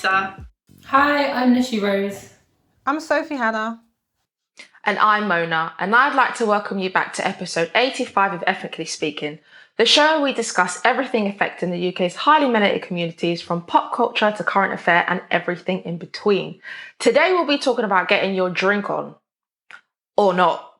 Anissa. Hi, I'm Nishi Rose. I'm Sophie Hannah. And I'm Mona, and I'd like to welcome you back to episode 85 of Ethnically Speaking, the show where we discuss everything affecting the UK's highly melanated communities, from pop culture to current affair and everything in between. Today we'll be talking about getting your drink on. Or not.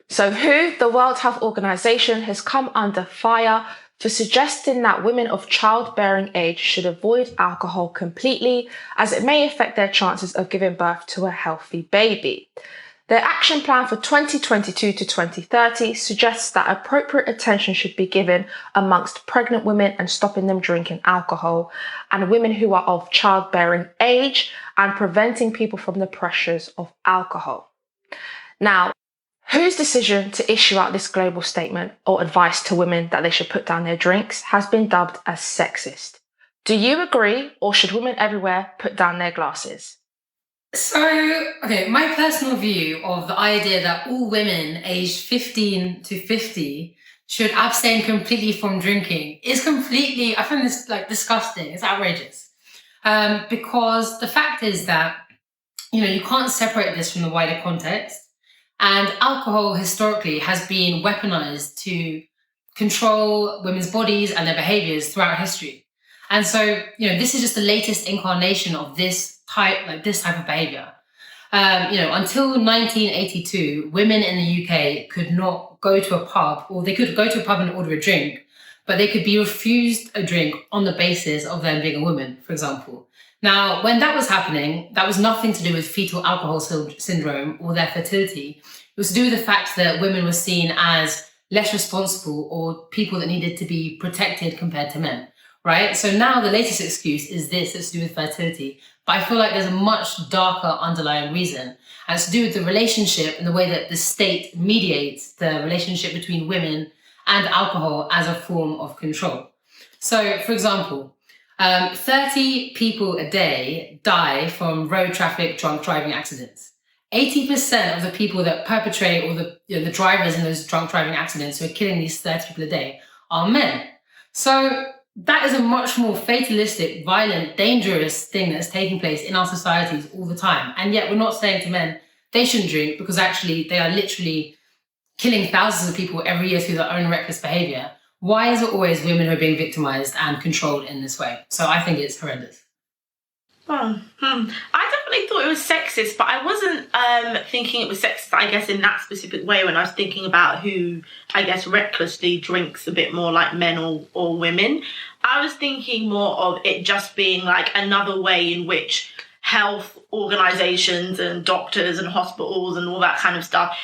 So WHO, the World Health Organization, has come under fire for suggesting that women of childbearing age should avoid alcohol completely, as it may affect their chances of giving birth to a healthy baby. Their action plan for 2022 to 2030 suggests that appropriate attention should be given amongst pregnant women and stopping them drinking alcohol, and women who are of childbearing age, and preventing people from the pressures of alcohol. Now, WHO's decision to issue out this global statement or advice to women that they should put down their drinks has been dubbed as sexist. Do you agree, or should women everywhere put down their glasses? So, my personal view of the idea that all women aged 15 to 50 should abstain completely from drinking is completely, I find this disgusting. It's outrageous. Because the fact is that, you can't separate this from the wider context. And alcohol historically has been weaponized to control women's bodies and their behaviors throughout history. And so, this is just the latest incarnation of this type of behavior. Until 1982, women in the UK could not go to a pub, or they could go to a pub and order a drink, but they could be refused a drink on the basis of them being a woman, for example. Now, when that was happening, that was nothing to do with fetal alcohol syndrome or their fertility. It was to do with the fact that women were seen as less responsible or people that needed to be protected compared to men, right? So now the latest excuse is this, it's to do with fertility. But I feel like there's a much darker underlying reason. And it's to do with the relationship and the way that the state mediates the relationship between women and alcohol as a form of control. So, for example, 30 people a day die from road traffic drunk driving accidents. 80% of the people that perpetrate, or the drivers in those drunk driving accidents who are killing these 30 people a day, are men. So that is a much more fatalistic, violent, dangerous thing that's taking place in our societies all the time. And yet we're not saying to men they shouldn't drink, because actually they are literally killing thousands of people every year through their own reckless behavior. Why is it always women who are being victimized and controlled in this way? So I think it's horrendous. I definitely thought it was sexist, but I wasn't thinking it was sexist, I guess, in that specific way when I was thinking about who, I guess, recklessly drinks a bit more, like men or women. I was thinking more of it just being like another way in which health organisations and doctors and hospitals and all that kind of stuff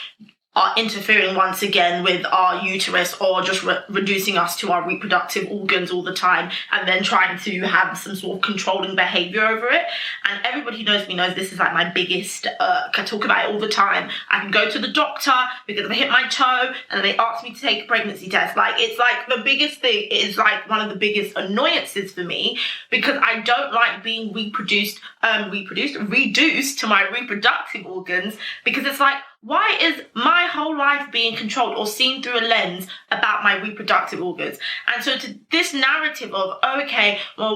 are interfering once again with our uterus, or just reducing us to our reproductive organs all the time, and then trying to have some sort of controlling behaviour over it. And everybody who knows me knows this is like my biggest, I talk about it all the time. I can go to the doctor because I hit my toe and they ask me to take a pregnancy test. Like, it's like the biggest thing, is like one of the biggest annoyances for me, because I don't like being reduced to my reproductive organs, because it's like, why is my whole life being controlled or seen through a lens about my reproductive organs? And so to this narrative of,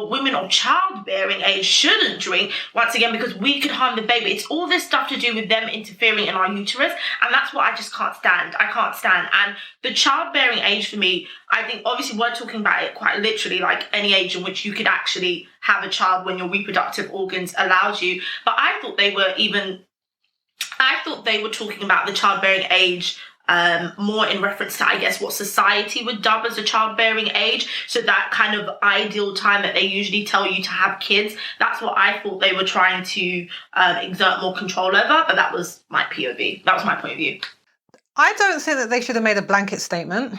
women of childbearing age shouldn't drink, once again, because we could harm the baby. It's all this stuff to do with them interfering in our uterus. And that's what I just can't stand. I can't stand. And the childbearing age for me, I think obviously we're talking about it quite literally, like any age in which you could actually have a child when your reproductive organs allows you. But I thought they were talking about the childbearing age more in reference to, I guess, what society would dub as a childbearing age. So that kind of ideal time that they usually tell you to have kids. That's what I thought they were trying to exert more control over. But that was my POV. That was my point of view. I don't think that they should have made a blanket statement,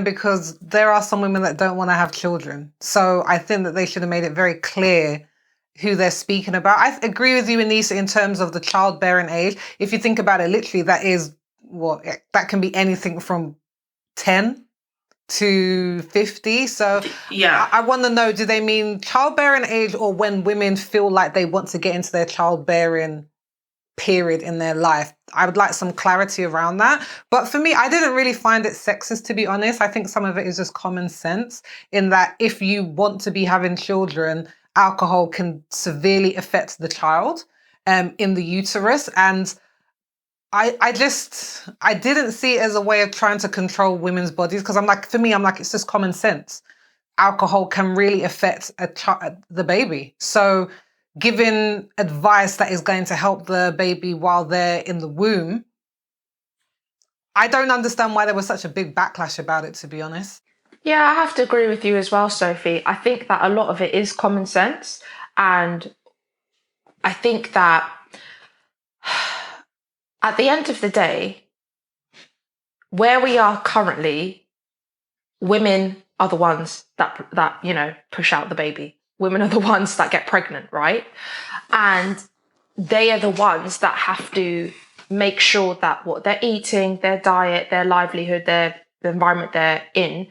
because there are some women that don't want to have children. So I think that they should have made it very clear who they're speaking about. I agree with you, Anissa, in terms of the childbearing age. If you think about it, literally, that can be anything from 10 to 50. So yeah, I want to know, do they mean childbearing age, or when women feel like they want to get into their childbearing period in their life? I would like some clarity around that. But for me, I didn't really find it sexist, to be honest. I think some of it is just common sense, in that if you want to be having children alcohol can severely affect the child in the uterus. And I didn't see it as a way of trying to control women's bodies, because for me, it's just common sense. Alcohol can really affect the baby. So giving advice that is going to help the baby while they're in the womb, I don't understand why there was such a big backlash about it, to be honest. Yeah, I have to agree with you as well, Sophie. I think that a lot of it is common sense. And I think that at the end of the day, where we are currently, women are the ones that push out the baby. Women are the ones that get pregnant, right? And they are the ones that have to make sure that what they're eating, their diet, their livelihood, the environment they're in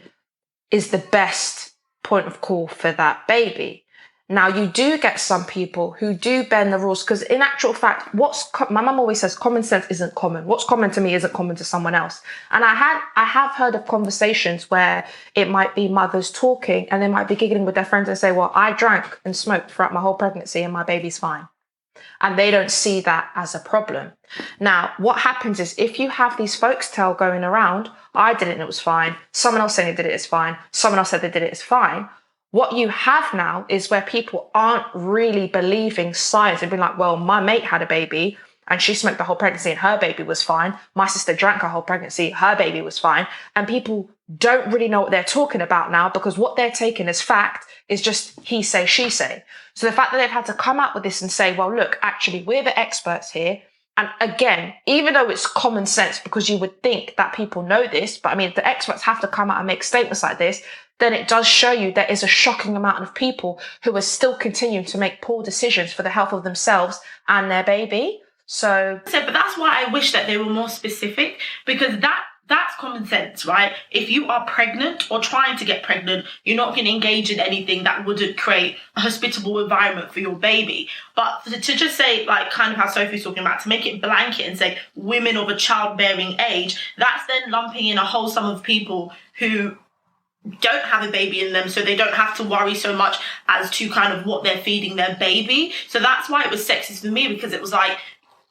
is the best point of call for that baby. Now, you do get some people who do bend the rules, because in actual fact, my mum always says common sense isn't common. What's common to me isn't common to someone else. And I have heard of conversations where it might be mothers talking and they might be giggling with their friends and say, well, I drank and smoked throughout my whole pregnancy and my baby's fine. And they don't see that as a problem. Now, what happens is if you have these folks tale going around, I did it and it was fine. Someone else saying they did it is fine. Someone else said they did it is fine. What you have now is where people aren't really believing science and being like, well, my mate had a baby and she smoked the whole pregnancy and her baby was fine. My sister drank her whole pregnancy, her baby was fine. And people don't really know what they're talking about now, because what they're taking as fact is just he say, she say. So the fact that they've had to come out with this and say, well, look, actually, we're the experts here. And again, even though it's common sense, because you would think that people know this, but I mean, if the experts have to come out and make statements like this, then it does show you there is a shocking amount of people who are still continuing to make poor decisions for the health of themselves and their baby. But that's why I wish that they were more specific, because that's common sense, right? If you are pregnant or trying to get pregnant, you're not going to engage in anything that wouldn't create a hospitable environment for your baby. But to just say, like kind of how Sophie's talking about, to make it blanket and say women of a childbearing age, that's then lumping in a whole sum of people who don't have a baby in them, so they don't have to worry so much as to kind of what they're feeding their baby. So that's why it was sexist for me, because it was like,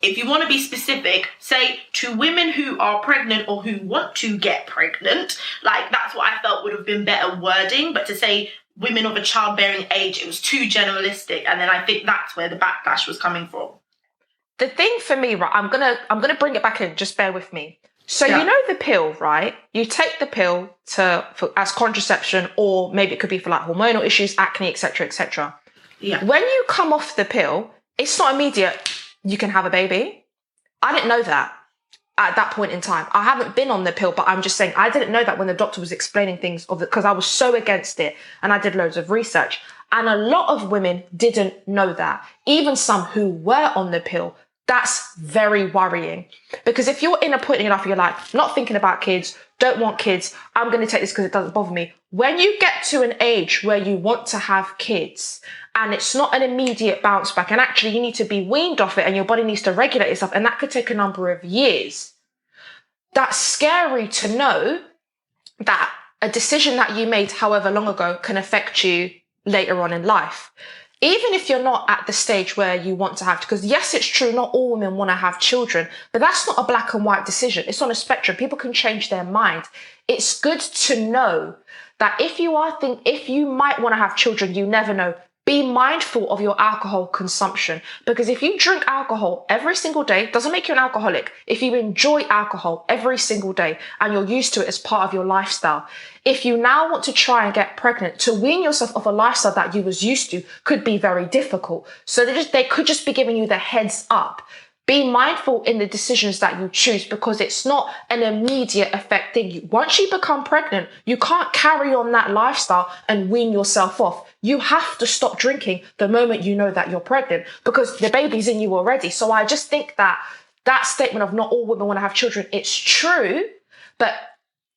if you want to be specific, say to women who are pregnant or who want to get pregnant, like that's what I felt would have been better wording. But to say women of a childbearing age, it was too generalistic. And then I think that's where the backlash was coming from. The thing for me, right, I'm gonna bring it back in, just bear with me. So You know the pill, right? You take the pill as contraception, or maybe it could be for like hormonal issues, acne, etc., etc. Yeah. When you come off the pill, it's not immediate. You can have a baby. I didn't know that at that point in time. I haven't been on the pill, but I'm just saying I didn't know that when the doctor was explaining things because I was so against it, and I did loads of research. And a lot of women didn't know that. Even some who were on the pill. That's very worrying, because if you're in a point in your life where you're like, not thinking about kids, don't want kids, I'm going to take this because it doesn't bother me. When you get to an age where you want to have kids and it's not an immediate bounce back, and actually you need to be weaned off it and your body needs to regulate itself, and that could take a number of years, that's scary to know that a decision that you made however long ago can affect you later on in life. Even if you're not at the stage where you want to have, because yes, it's true, not all women want to have children, but that's not a black and white decision. It's on a spectrum. People can change their mind. It's good to know that if you might want to have children, you never know. Be mindful of your alcohol consumption, because if you drink alcohol every single day, doesn't make you an alcoholic. If you enjoy alcohol every single day and you're used to it as part of your lifestyle, if you now want to try and get pregnant, to wean yourself off a lifestyle that you was used to could be very difficult. So they could just be giving you the heads up. Be mindful in the decisions that you choose, because it's not an immediate effect thing. Once you become pregnant, you can't carry on that lifestyle and wean yourself off. You have to stop drinking the moment you know that you're pregnant, because the baby's in you already. So I just think that statement of not all women want to have children, it's true, but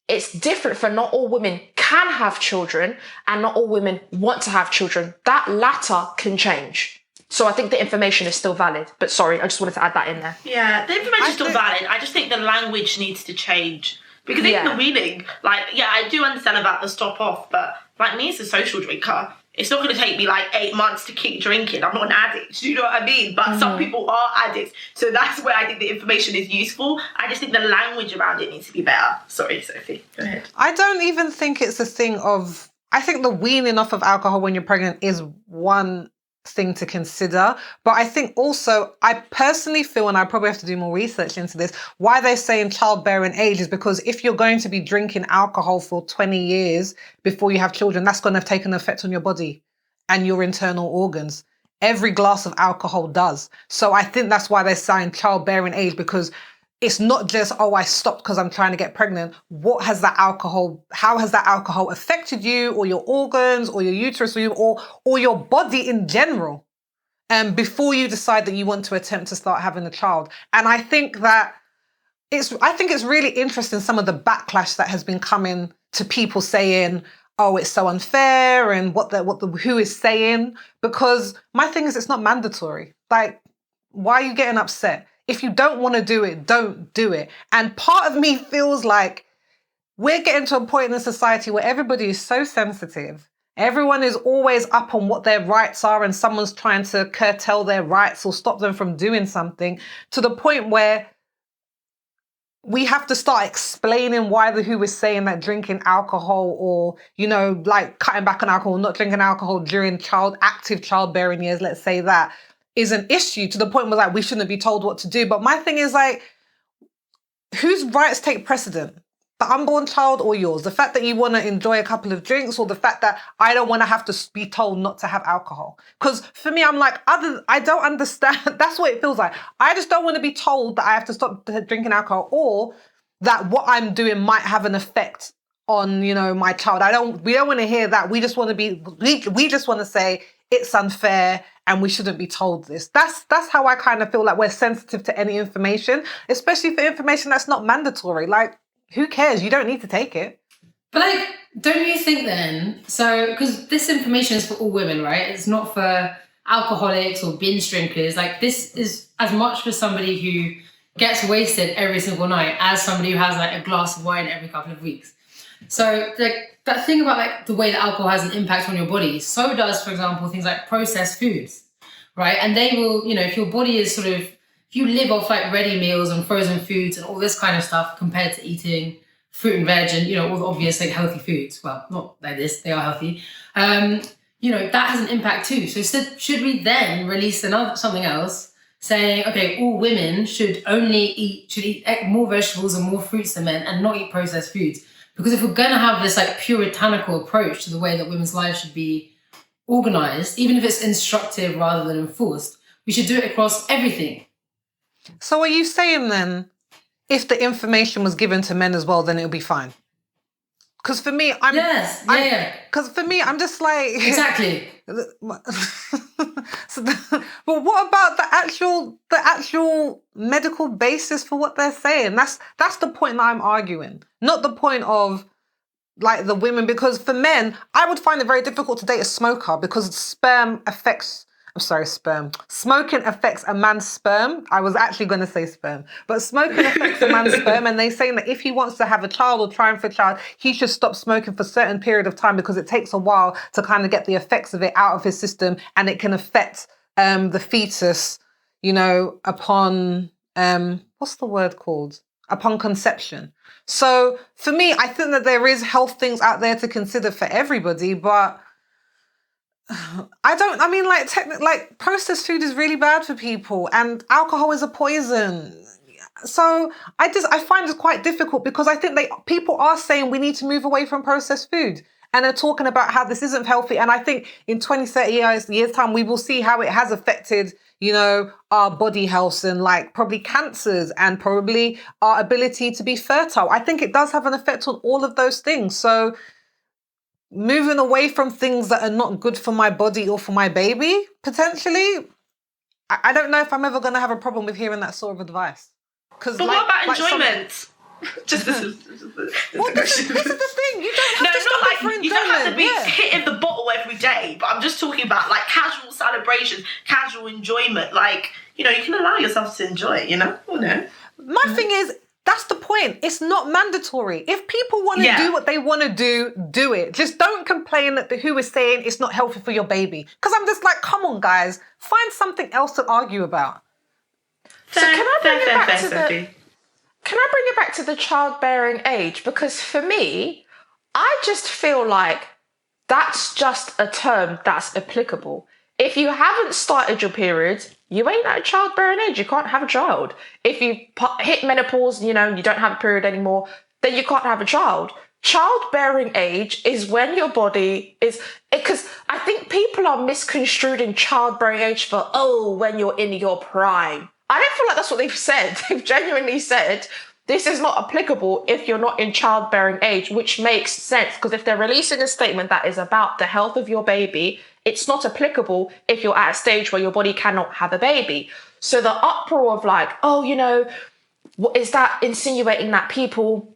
it's different for not all women can have children and not all women want to have children. That latter can change. So I think the information is still valid. But sorry, I just wanted to add that in there. Yeah, the information is still valid. I just think the language needs to change. Because even the weaning, I do understand about the stop off, but like me as a social drinker, it's not going to take me like 8 months to keep drinking. I'm not an addict. Do you know what I mean? But some people are addicts. So that's where I think the information is useful. I just think the language around it needs to be better. Sorry, Sophie. Go ahead. I don't even think it's a thing of... I think the weaning off of alcohol when you're pregnant is one thing to consider. But I think also, I personally feel, and I probably have to do more research into this, why they're saying childbearing age is because if you're going to be drinking alcohol for 20 years before you have children, that's going to have taken an effect on your body and your internal organs. Every glass of alcohol does. So I think that's why they're saying childbearing age, because it's not just, oh, I stopped because I'm trying to get pregnant. How has that alcohol affected you or your organs or your uterus or your body in general? Before you decide that you want to attempt to start having a child. And I think that it's really interesting, some of the backlash that has been coming to people saying, oh, it's so unfair and what the who is saying, because my thing is, it's not mandatory. Like, why are you getting upset? If you don't want to do it, don't do it. And part of me feels like we're getting to a point in society where everybody is so sensitive. Everyone is always up on what their rights are, and someone's trying to curtail their rights or stop them from doing something, to the point where we have to start explaining why the WHO is saying that drinking alcohol or, like cutting back on alcohol, not drinking alcohol during active childbearing years, let's say that, is an issue, to the point where like we shouldn't be told what to do. But my thing is like, whose rights take precedent? The unborn child or yours? The fact that you want to enjoy a couple of drinks, or the fact that I don't want to have to be told not to have alcohol? Because for me, I'm like, I don't understand. That's what it feels like. I just don't want to be told that I have to stop drinking alcohol, or that what I'm doing might have an effect on, my child. We don't want to hear that. We just want to we just want to say it's unfair and we shouldn't be told this. That's how I kind of feel like we're sensitive to any information, especially for information that's not mandatory. Like, who cares? You don't need to take it. But like, don't you think then, so, because this information is for all women, right? It's not for alcoholics or binge drinkers. Like, this is as much for somebody who gets wasted every single night as somebody who has like a glass of wine every couple of weeks. So like that thing about like the way that alcohol has an impact on your body, so does, for example, things like processed foods, right? And they will, if your body is if you live off like ready meals and frozen foods and all this kind of stuff compared to eating fruit and veg and, all the obvious like healthy foods, well, not like this, they are healthy, that has an impact too. So should we then release something else saying, okay, all women should eat more vegetables and more fruits than men and not eat processed foods? Because if we're going to have this like puritanical approach to the way that women's lives should be organized, even if it's instructive rather than enforced, we should do it across everything. So are you saying then, if the information was given to men as well, then it'll be fine? Because for me, Because for me, I'm just like... Exactly. But what about the actual medical basis for what they're saying? That's the point that I'm arguing. Not the point of like the women, because for men, I would find it very difficult to date a smoker because smoking affects a man's sperm. I was actually going to say sperm, but smoking affects a man's sperm, and they're saying that if he wants to have a child or trying for a child, he should stop smoking for a certain period of time because it takes a while to kind of get the effects of it out of his system, and it can affect the fetus, upon what's the word called? Upon conception. So for me, I think that there is health things out there to consider for everybody, but processed food is really bad for people, and alcohol is a poison. So I find it quite difficult because I think people are saying we need to move away from processed food, and they're talking about how this isn't healthy. And I think in 20, 30 years time, we will see how it has affected, our body health and like probably cancers and probably our ability to be fertile. I think it does have an effect on all of those things. So moving away from things that are not good for my body or for my baby, potentially, I don't know if I'm ever going to have a problem with hearing that sort of advice. But what about enjoyment? This is the thing. You don't have to stop it for enjoyment. You don't have to be hitting the bottle every day. But I'm just talking about like casual celebrations, casual enjoyment. Like, you can allow yourself to enjoy it, Oh, no. My thing is, That's the point. It's not mandatory. If people want to do what they want to do it. Just don't complain that the WHO is saying it's not healthy for your baby. Because I'm just like, come on, guys. Find something else to argue about. So can I bring it back to the childbearing age? Because for me, I just feel like that's just a term that's applicable. If you haven't started your period, you ain't at childbearing age. You can't have a child. If you hit menopause, you don't have a period anymore, then you can't have a child. Childbearing age is when your body is... Because I think people are misconstruing childbearing age for, when you're in your prime. I don't feel like that's what they've said. They've genuinely said, this is not applicable if you're not in childbearing age, which makes sense. Because if they're releasing a statement that is about the health of your baby, it's not applicable if you're at a stage where your body cannot have a baby. So the uproar of like, is that insinuating that people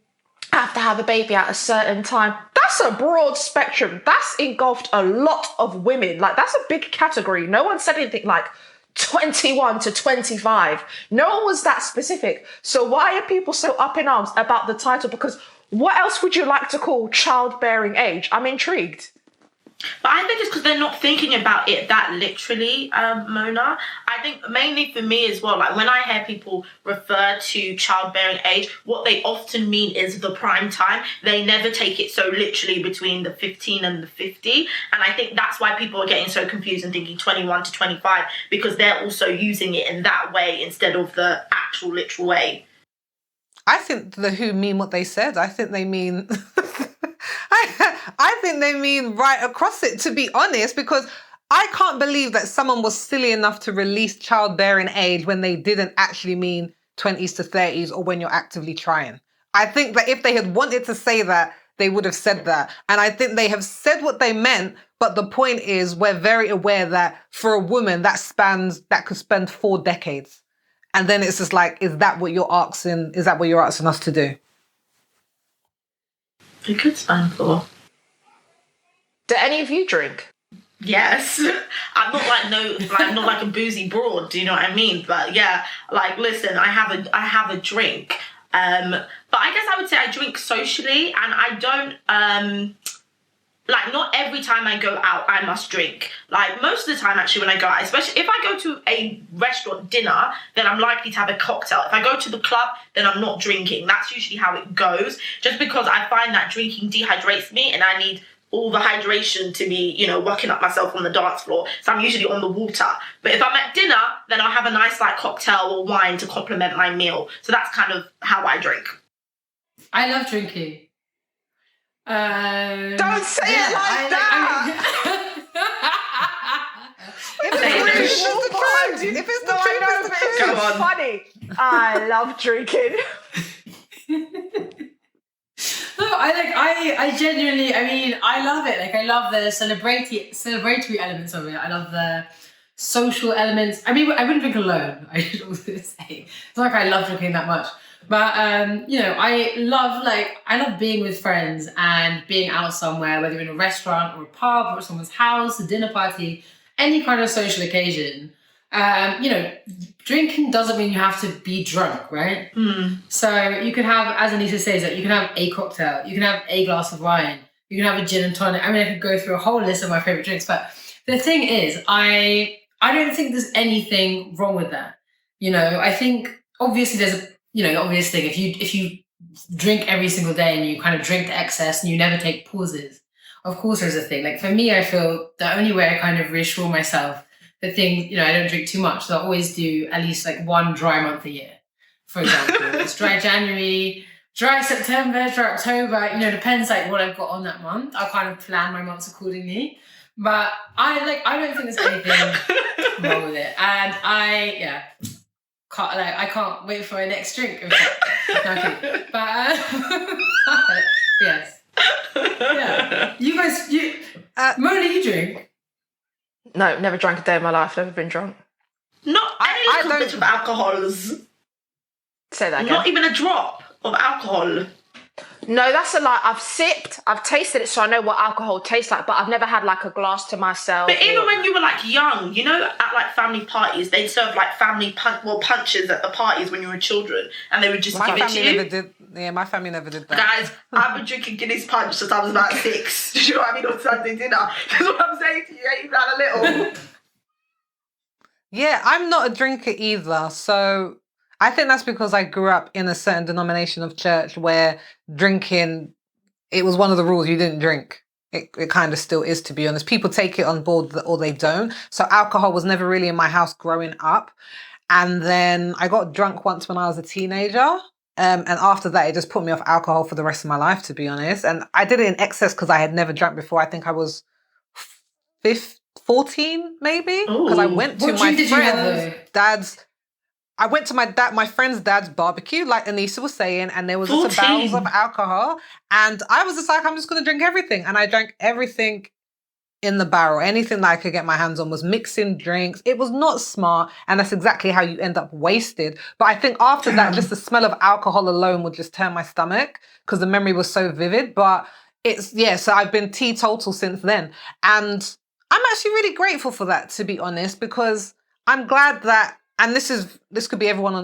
have to have a baby at a certain time? That's a broad spectrum. That's engulfed a lot of women. Like, that's a big category. No one said anything like 21 to 25. No one was that specific. So why are people so up in arms about the title? Because what else would you like to call childbearing age? I'm intrigued. But I think it's because they're not thinking about it that literally, Mona. I think mainly for me as well, like when I hear people refer to childbearing age, what they often mean is the prime time. They never take it so literally between the 15 and the 50. And I think that's why people are getting so confused and thinking 21 to 25, because they're also using it in that way instead of the actual literal way. I think the WHO mean what they said. I think they mean... I think they mean right across it, to be honest, because I can't believe that someone was silly enough to release childbearing age when they didn't actually mean 20s to 30s or when you're actively trying. I think that if they had wanted to say that, they would have said that. And I think they have said what they meant. But the point is, we're very aware that for a woman, that could spend 4 decades. And then it's just like, is that what you're asking us to do? It could span 4. Do any of you drink? Yes. I'm not like a boozy broad, do you know what I mean? But yeah, like listen, I have a drink. But I guess I would say I drink socially, and I don't like not every time I go out I must drink. Like most of the time actually when I go out, especially if I go to a restaurant dinner, then I'm likely to have a cocktail. If I go to the club, then I'm not drinking. That's usually how it goes, just because I find that drinking dehydrates me and I need all the hydration to be, working up myself on the dance floor. So I'm usually on the water. But if I'm at dinner, then I'll have a nice like cocktail or wine to complement my meal. So that's kind of how I drink. I love drinking. Don't say it like that! If it's the truth, it's Come on. Funny. I love drinking. No, I genuinely, I love it. Like, I love the celebratory elements of it. I love the social elements. I wouldn't drink alone, I should also say. It's not like I love drinking that much. But, I love being with friends and being out somewhere, whether in a restaurant or a pub or someone's house, a dinner party, any kind of social occasion. Drinking doesn't mean you have to be drunk, right? Mm. So you can have, as Anissa says, you can have a cocktail, you can have a glass of wine, you can have a gin and tonic. I could go through a whole list of my favorite drinks, but the thing is, I don't think there's anything wrong with that. I think obviously there's the obvious thing. If you drink every single day and you kind of drink to excess and you never take pauses, of course there's a thing. Like for me, I feel the only way I kind of reassure myself the thing, I don't drink too much, so I always do at least like one dry month a year. For example, it's dry January, dry September, dry October. Depends like what I've got on that month. I'll kind of plan my months accordingly. But I don't think there's anything wrong with it, and I can't wait for my next drink. Okay, but yes, yeah. You guys, Mona, you drink? No, never drank a day in my life. Never been drunk. Not any little bit of alcohol. Say that again. Not even a drop of alcohol. No, that's a lie. I've sipped, I've tasted it, so I know what alcohol tastes like, but I've never had like a glass to myself. But even when you were like young, you know, at like family parties, they'd serve like punches at the parties when you were children, and they would just give it to you. My family never did that. Guys, I've been drinking Guinness Punch since I was about 6. Do you know what I mean? On Sunday dinner. That's what I'm saying to you. Ain't even had a little. Yeah, I'm not a drinker either, so I think that's because I grew up in a certain denomination of church where drinking, it was one of the rules, you didn't drink. It kind of still is, to be honest. People take it on board or they don't. So alcohol was never really in my house growing up. And then I got drunk once when I was a teenager. And after that, it just put me off alcohol for the rest of my life, to be honest. And I did it in excess because I had never drank before. I think I was 14, maybe? Because I went to my friend's dad's... I went to my friend's dad's barbecue, like Anissa was saying, and there was just barrels of alcohol. And I was just like, I'm just going to drink everything. And I drank everything in the barrel. Anything that I could get my hands on, was mixing drinks. It was not smart. And that's exactly how you end up wasted. But I think after that, just the smell of alcohol alone would just turn my stomach because the memory was so vivid. But so I've been teetotal since then. And I'm actually really grateful for that, to be honest, because I'm glad that, and this could be everyone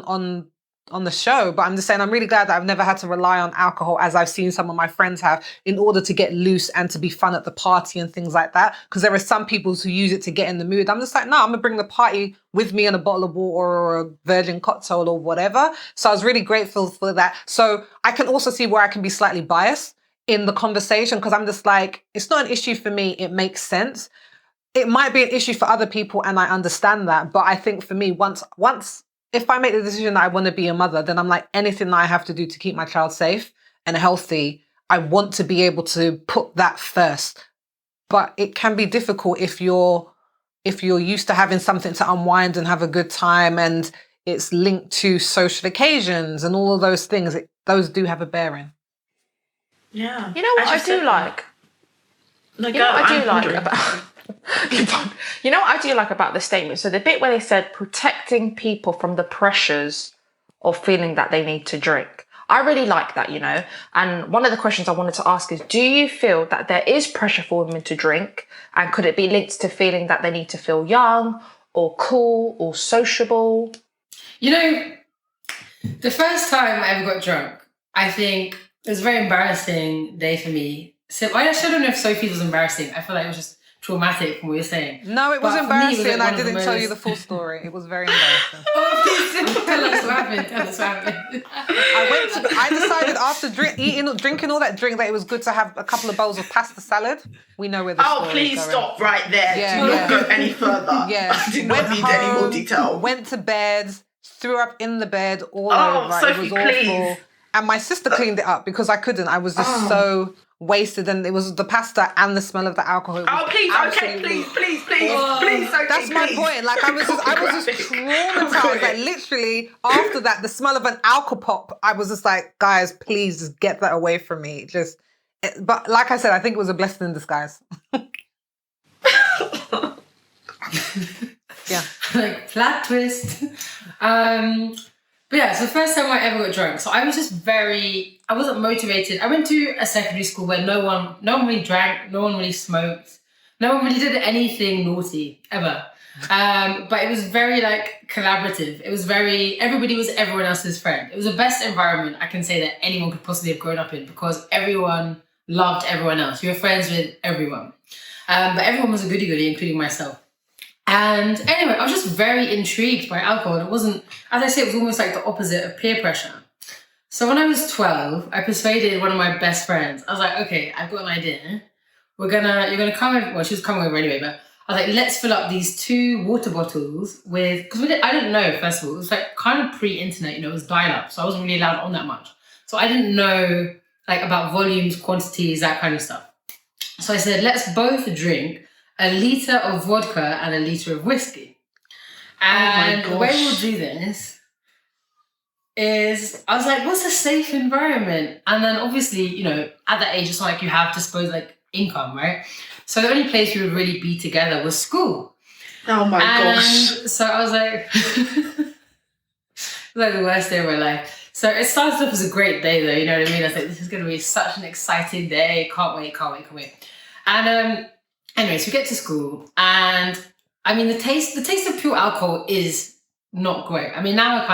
on the show, but I'm just saying I'm really glad that I've never had to rely on alcohol as I've seen some of my friends have in order to get loose and to be fun at the party and things like that. Because there are some people who use it to get in the mood. I'm just like, no, I'm going to bring the party with me in a bottle of water or a virgin cocktail or whatever. So I was really grateful for that. So I can also see where I can be slightly biased in the conversation because I'm just like, it's not an issue for me. It makes sense. It might be an issue for other people, and I understand that. But I think for me, once if I make the decision that I want to be a mother, then I'm like, anything that I have to do to keep my child safe and healthy, I want to be able to put that first. But it can be difficult if you're used to having something to unwind and have a good time, and it's linked to social occasions and all of those things. Those do have a bearing. Yeah. You know what I do like? No, you know what I do like about... You know what I do like about the statement? So the bit where they said protecting people from the pressures of feeling that they need to drink. I really like that, you know. And one of the questions I wanted to ask is, do you feel that there is pressure for women to drink? And could it be linked to feeling that they need to feel young or cool or sociable? You know, the first time I ever got drunk, I think it was a very embarrassing day for me. So I actually don't know if Sophie's was embarrassing. I feel like it was just traumatic from what you're saying. No, it was embarrassing. Me, I didn't tell you the full story. It was very embarrassing. Tell us what happened. I decided after drinking all that drink that it was good to have a couple of bowls of pasta salad. We know where the story please is going. Stop right there. Do not go any further. Yeah. I do not need any more detail. Went to bed, threw up in the bed all over. Sophie, it was awful. And my sister cleaned it up because I couldn't. I was just so wasted, and it was the pasta and the smell of the alcohol. Please, please. That's my point. Like I was just traumatized. Like literally after that, the smell of an alcohol pop, I was just like, guys, please just get that away from me. But like I said, I think it was a blessing in disguise. Yeah, like plot twist. But yeah, so the first time I ever got drunk, so I was just I wasn't motivated. I went to a secondary school where no one really drank, no one really smoked, no one really did anything naughty, ever. But it was very like collaborative. It was everybody was everyone else's friend. It was the best environment I can say that anyone could possibly have grown up in because everyone loved everyone else. You were friends with everyone. But everyone was a goody-goody, including myself. And anyway, I was just very intrigued by alcohol. It wasn't, as I say, it was almost like the opposite of peer pressure. So when I was 12, I persuaded one of my best friends. I was like, okay, I've got an idea. You're gonna come over, well, she was coming over anyway, but I was like, let's fill up these 2 water bottles with, because I didn't know, first of all, it was like kind of pre-internet, it was dial-up, so I wasn't really allowed on that much. So I didn't know like about volumes, quantities, that kind of stuff. So I said, let's both drink a litre of vodka and a litre of whiskey. And the way we'll do this is, I was like, what's a safe environment? And then obviously, at that age, it's not like you have disposable income, right? So the only place we would really be together was school. Oh my gosh. So I was like, it was like the worst day of my life. So it started off as a great day though, you know what I mean? I was like, this is going to be such an exciting day. Can't wait. And anyways, we get to school and I mean, the taste of pure alcohol is not great. I mean, now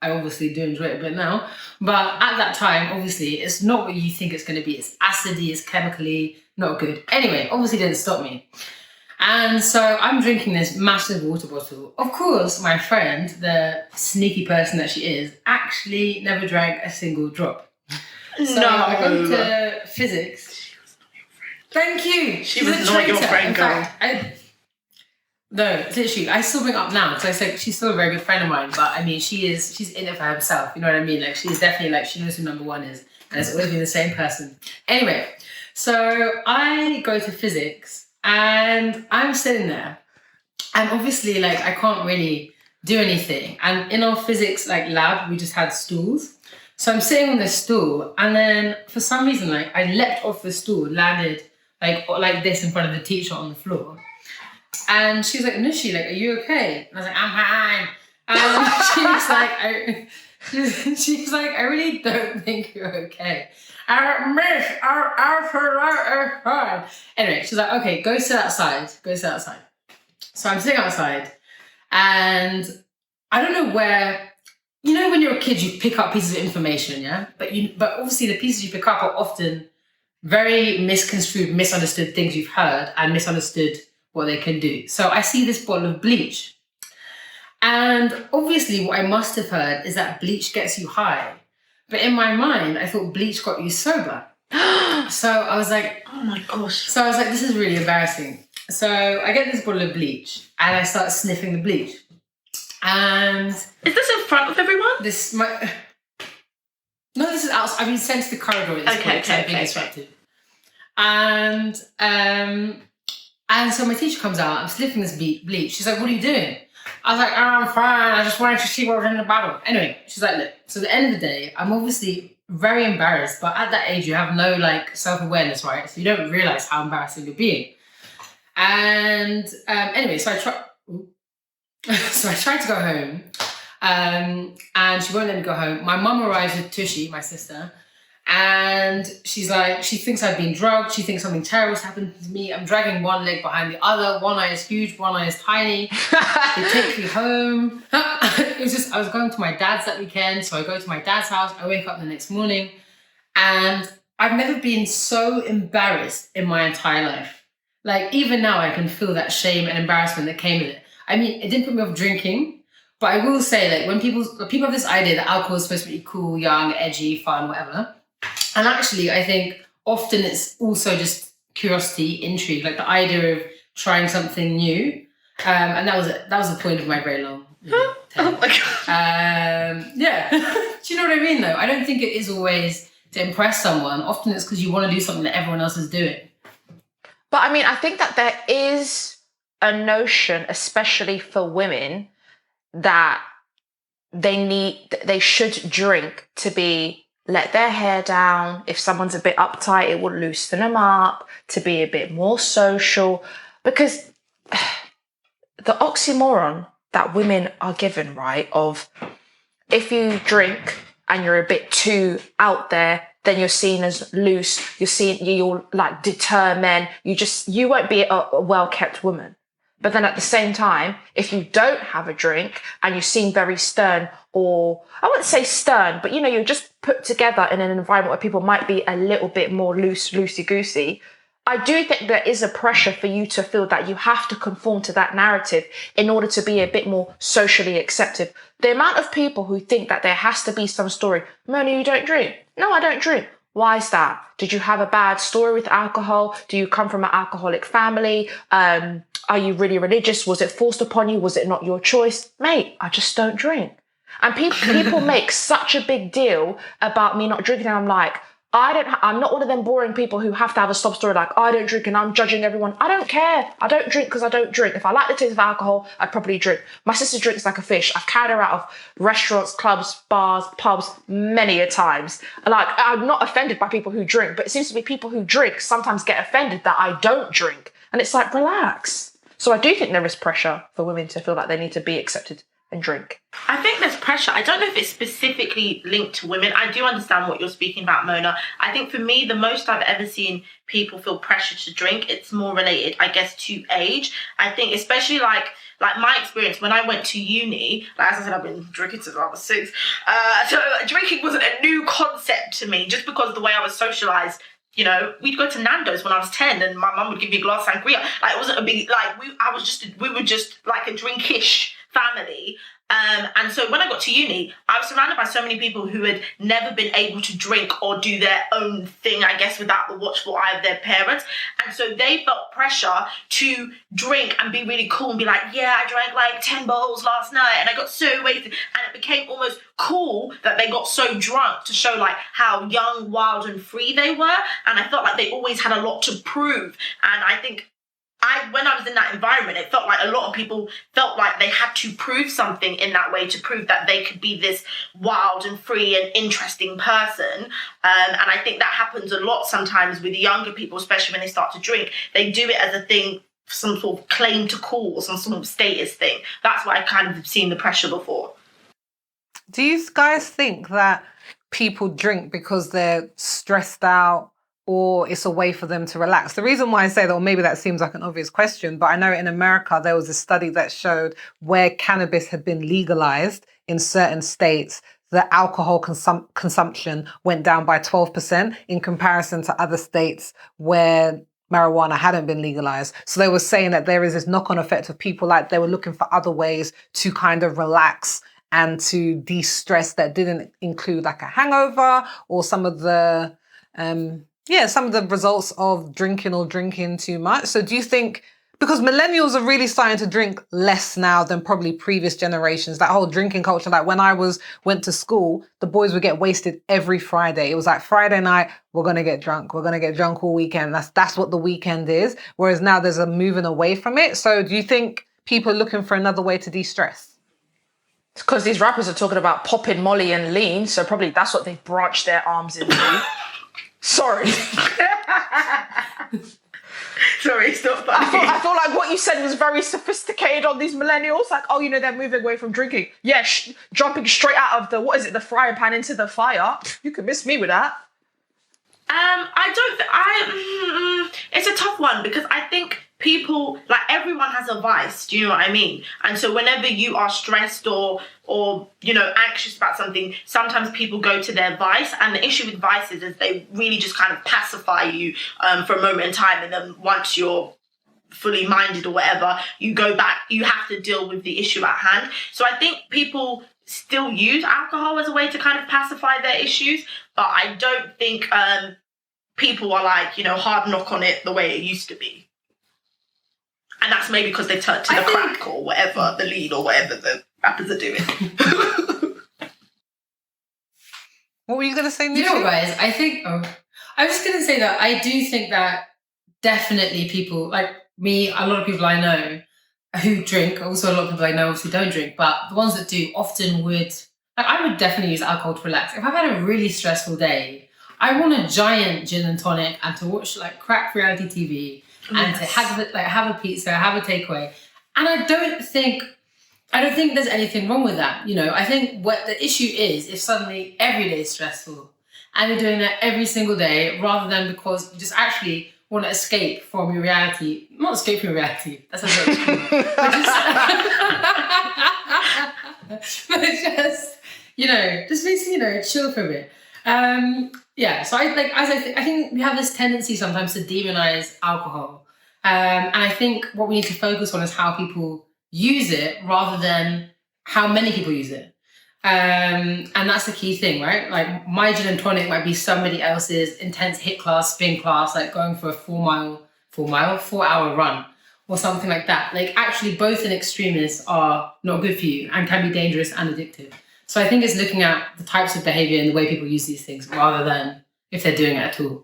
I obviously do enjoy it a bit now, but at that time, obviously, it's not what you think it's going to be. It's acidy, it's chemically not good. Anyway, obviously didn't stop me. And so I'm drinking this massive water bottle. Of course, my friend, the sneaky person that she is, actually never drank a single drop. So I go to physics. She was not your friend. Thank you. She was not your friend, girl. No, literally, I still bring it up now because I said she's still a very good friend of mine. But I mean, she's in it for herself. You know what I mean? Like she's definitely like she knows who number one is, and it's always been the same person. Anyway, so I go to physics and I'm sitting there, and obviously like I can't really do anything. And in our physics like lab, we just had stools. So I'm sitting on this stool, and then for some reason, like I leapt off the stool, landed like this in front of the teacher on the floor. And she was like, Nishi, like, are you okay? And I was like, I'm fine. And she was like, I really don't think you're okay. Miss, I'm fine. Anyway, she's like, okay, go sit outside. So I'm sitting outside, and I don't know where, you know, when you're a kid, you pick up pieces of information, yeah? But obviously the pieces you pick up are often very misconstrued, misunderstood things you've heard and misunderstood what they can do. So I see this bottle of bleach. And obviously what I must have heard is that bleach gets you high. But in my mind, I thought bleach got you sober. So I was like, oh my gosh. So I was like, this is really embarrassing. So I get this bottle of bleach and I start sniffing the bleach. And is this in front of everyone? No, this is outside. I've been sent to the corridor at this point, so I'm being disrupted. And so my teacher comes out, I'm sniffing this bleach. She's like, what are you doing? I was like, oh, I'm fine. I just wanted to see what was in the bottle. Anyway, she's like, look, so at the end of the day, I'm obviously very embarrassed, but at that age, you have no like self-awareness, right? So you don't realize how embarrassing you're being. And anyway, so I tried to go home, and she won't let me go home. My mum arrives with Tushy, my sister, and she's like, she thinks I've been drugged. She thinks something terrible's happened to me. I'm dragging one leg behind the other. One eye is huge, one eye is tiny. They take me home. It was just, I was going to my dad's that weekend. So I go to my dad's house. I wake up the next morning, and I've never been so embarrassed in my entire life. Like even now I can feel that shame and embarrassment that came with it. I mean, it didn't put me off drinking, but I will say that when people have this idea that alcohol is supposed to be cool, young, edgy, fun, whatever. And actually, I think often it's also just curiosity, intrigue, like the idea of trying something new. And that was the point of my very long tale. Oh my God. Yeah. Do you know what I mean, though? I don't think it is always to impress someone. Often it's because you want to do something that everyone else is doing. But I mean, I think that there is a notion, especially for women, that they should drink to be let their hair down. If someone's a bit uptight, it will loosen them up, to be a bit more social. Because the oxymoron that women are given, right, of if you drink and you're a bit too out there, then you're seen as loose, you'll like deter men, you won't be a well-kept woman. But then at the same time, if you don't have a drink and you seem very stern, or I wouldn't say stern, but you're just put together in an environment where people might be a little bit more loosey-goosey, I do think there is a pressure for you to feel that you have to conform to that narrative in order to be a bit more socially accepted. The amount of people who think that there has to be some story, Mona, you don't drink. No, I don't drink. Why is that? Did you have a bad story with alcohol? Do you come from an alcoholic family? Are you really religious? Was it forced upon you? Was it not your choice? Mate, I just don't drink. And people make such a big deal about me not drinking, and I'm like, I'm not one of them boring people who have to have a sob story like, I don't drink and I'm judging everyone. I don't care. I don't drink because I don't drink. If I like the taste of alcohol, I'd probably drink. My sister drinks like a fish. I've carried her out of restaurants, clubs, bars, pubs many a times. Like, I'm not offended by people who drink, but it seems to be people who drink sometimes get offended that I don't drink. And it's like, relax. So I do think there is pressure for women to feel like they need to be accepted and drink? I think there's pressure. I don't know if it's specifically linked to women. I do understand what you're speaking about, Mona. I think for me, the most I've ever seen people feel pressure to drink, it's more related, I guess, to age. I think especially like my experience when I went to uni, like as I said, I've been drinking since I was 6. So drinking wasn't a new concept to me, just because the way I was socialised. You know, we'd go to Nando's when I was 10 and my mum would give me a glass of sangria. Like, it wasn't a big, like, we were just like a drinkish family. And so when I got to uni, I was surrounded by so many people who had never been able to drink or do their own thing, I guess, without the watchful eye of their parents. And so they felt pressure to drink and be really cool and be like, yeah, I drank like 10 bottles last night and I got so wasted. And it became almost cool that they got so drunk to show like how young, wild and free they were. And I felt like they always had a lot to prove. And I think when I was in that environment, it felt like a lot of people felt like they had to prove something in that way, to prove that they could be this wild and free and interesting person. And I think that happens a lot sometimes with younger people, especially when they start to drink. They do it as a thing, some sort of claim to cool or some sort of status thing. That's why I kind of have seen the pressure before. Do you guys think that people drink because they're stressed out, or it's a way for them to relax? The reason why I say that, or maybe that seems like an obvious question, but I know in America there was a study that showed where cannabis had been legalized in certain states, the alcohol consumption went down by 12% in comparison to other states where marijuana hadn't been legalized. So they were saying that there is this knock-on effect of people, like they were looking for other ways to kind of relax and to de-stress that didn't include like a hangover or some of the some of the results of drinking too much. So do you think, because millennials are really starting to drink less now than probably previous generations, that whole drinking culture, like when I went to school, the boys would get wasted every Friday. It was like Friday night, we're going to get drunk. We're going to get drunk all weekend. That's what the weekend is. Whereas now there's a moving away from it. So do you think people are looking for another way to de-stress? It's because these rappers are talking about popping Molly and lean. So probably that's what they've branched their arms into. Sorry. Sorry, it's not funny. I feel like what you said was very sophisticated on these millennials. Like, oh, they're moving away from drinking. Yeah, jumping straight out of the frying pan into the fire. You can miss me with that. It's a tough one because I think people, like everyone has a vice, do you know what I mean? And so whenever you are stressed or anxious about something, sometimes people go to their vice. And the issue with vices is they really just kind of pacify you for a moment in time. And then once you're fully minded or whatever, you go back, you have to deal with the issue at hand. So I think people still use alcohol as a way to kind of pacify their issues. But I don't think people are like, hard knock on it the way it used to be. And that's maybe because they turned to the crack or whatever, the lead or whatever the rappers are doing. What were you going to say, Nisha? You know, guys, I was going to say that I do think that definitely people, like me, a lot of people I know who drink, also a lot of people I know obviously don't drink, but the ones that do often would, like I would definitely use alcohol to relax. If I've had a really stressful day, I want a giant gin and tonic and to watch like crap reality TV and to have a pizza, have a takeaway. And I don't think there's anything wrong with that. I think what the issue is if suddenly every day is stressful and you're doing that every single day rather than because you just actually want to escape from your reality. Not escape from your reality. That's a bit extreme. But just basically, chill for a bit. So I think we have this tendency sometimes to demonize alcohol. And I think what we need to focus on is how people use it rather than how many people use it. And that's the key thing, right? Like my gin and tonic might be somebody else's intense HIIT class, spin class, like going for a 4-hour run or something like that. Like actually both in extremis are not good for you and can be dangerous and addictive. So I think it's looking at the types of behavior and the way people use these things rather than if they're doing it at all.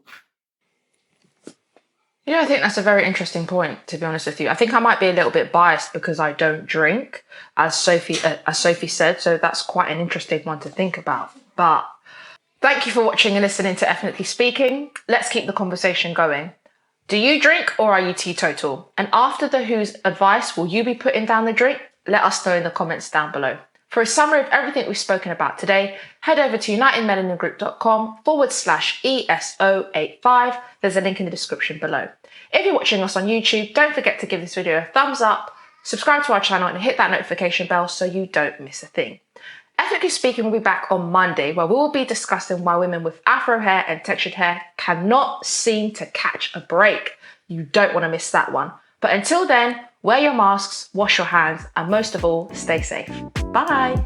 I think that's a very interesting point, to be honest with you. I think I might be a little bit biased because I don't drink, as Sophie said, so that's quite an interesting one to think about. But thank you for watching and listening to Ethnically Speaking. Let's keep the conversation going. Do you drink or are you teetotal? And after the Who's advice, will you be putting down the drink? let us know in the comments down below. For a summary of everything we've spoken about today, head over to unitedmelaningroup.com/ESO85. There's a link in the description below. If you're watching us on YouTube, don't forget to give this video a thumbs up, subscribe to our channel and hit that notification bell so you don't miss a thing. Ethnically Speaking will be back on Monday, where we will be discussing why women with afro hair and textured hair cannot seem to catch a break. You don't want to miss that one. But until then, wear your masks, wash your hands, and most of all, stay safe. Bye.